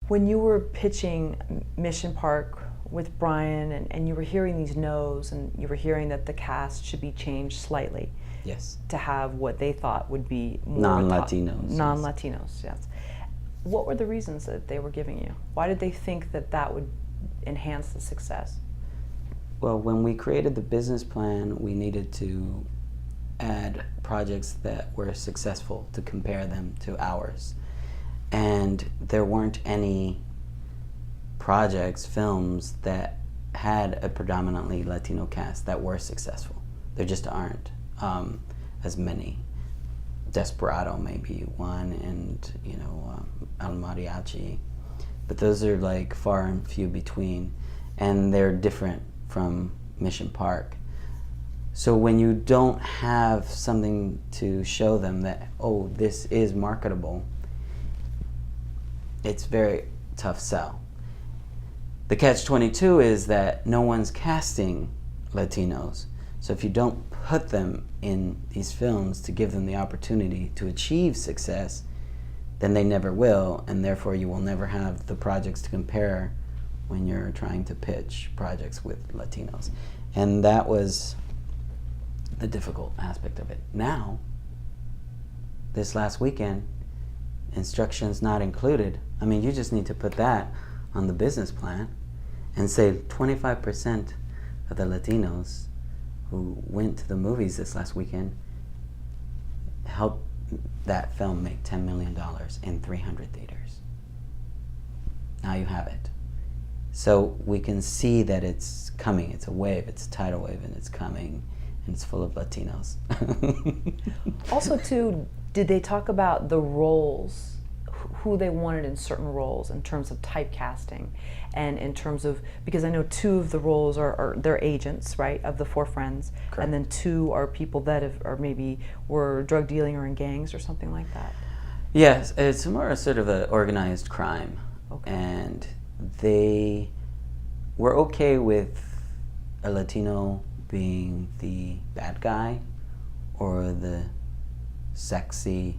When you were pitching Mission Park with Brian, and you were hearing these no's, and you were hearing that the cast should be changed slightly Yes. to have what they thought would be more Non-Latinos. Non-Latinos, yes. What were the reasons that they were giving you? Why did they think that that would enhance the success? Well, when we created the business plan, we needed to add projects that were successful to compare them to ours. And there weren't any projects, films that had a predominantly Latino cast that were successful. There just aren't as many. Desperado may be one, and El Mariachi, but those are like far and few between, and they're different from Mission Park. So when you don't have something to show them that, oh, this is marketable, it's very tough sell. The catch-22 is that no one's casting Latinos. So if you don't put them in these films to give them the opportunity to achieve success, then they never will, and therefore you will never have the projects to compare when you're trying to pitch projects with Latinos. And that was the difficult aspect of it. Now, this last weekend, instructions not included. I mean, you just need to put that on the business plan and say 25% of the Latinos who went to the movies this last weekend helped that film make $10 million in 300 theaters. Now you have it. So we can see that it's coming. It's a wave, it's a tidal wave, and it's coming, and it's full of Latinos. Also, too, did they talk about the roles, who they wanted in certain roles in terms of typecasting, and in terms of, because I know two of the roles are they're agents, right, of the four friends, Correct. And then two are people that or maybe were drug dealing or in gangs or something like that. Yes, it's more sort of an organized crime. Okay. And they were okay with a Latino being the bad guy or the sexy,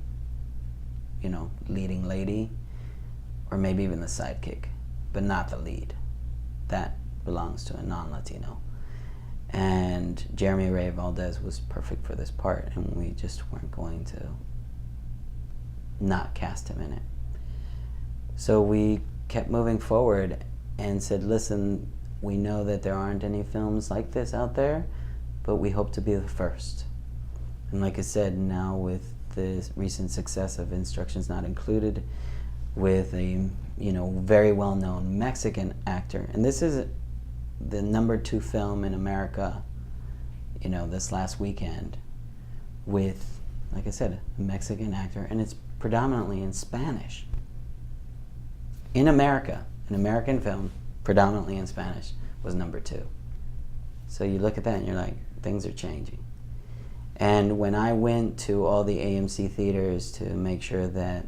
leading lady, or maybe even the sidekick, but not the lead. That belongs to a non-Latino. And Jeremy Ray Valdez was perfect for this part, and we just weren't going to not cast him in it. So we kept moving forward and said, listen, we know that there aren't any films like this out there, but we hope to be the first. And like I said, now with the recent success of Instructions Not Included, with a very well-known Mexican actor, and this is the #2 film in America, this last weekend, with, like I said, a Mexican actor, and it's predominantly in Spanish. In America, an American film, predominantly in Spanish, was #2. So you look at that and you're like, things are changing. And when I went to all the AMC theaters to make sure that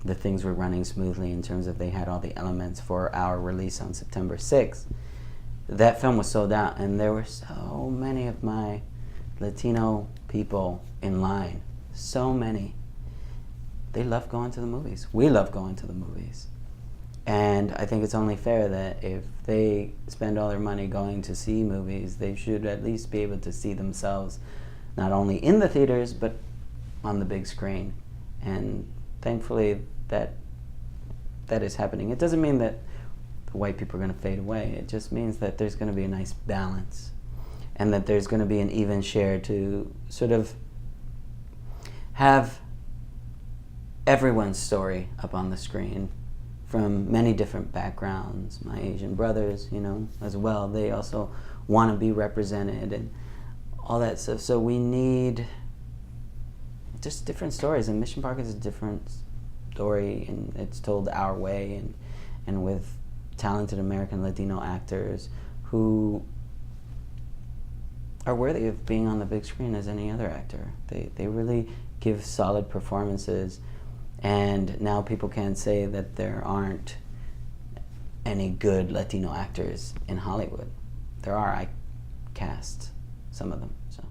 the things were running smoothly in terms of they had all the elements for our release on September 6th, that film was sold out, and there were so many of my Latino people in line. So many. They love going to the movies. We love going to the movies. And I think it's only fair that if they spend all their money going to see movies, they should at least be able to see themselves not only in the theaters, but on the big screen. And thankfully that is happening. It doesn't mean that the white people are going to fade away. It just means that there's going to be a nice balance, and that there's going to be an even share to sort of have everyone's story up on the screen from many different backgrounds. My Asian brothers, as well, they also want to be represented and all that stuff. So we need just different stories, and Mission Park is a different story, and it's told our way, and with talented American Latino actors who are worthy of being on the big screen as any other actor. They really give solid performances, and now people can't say that there aren't any good Latino actors in Hollywood. There are. I cast some of them. So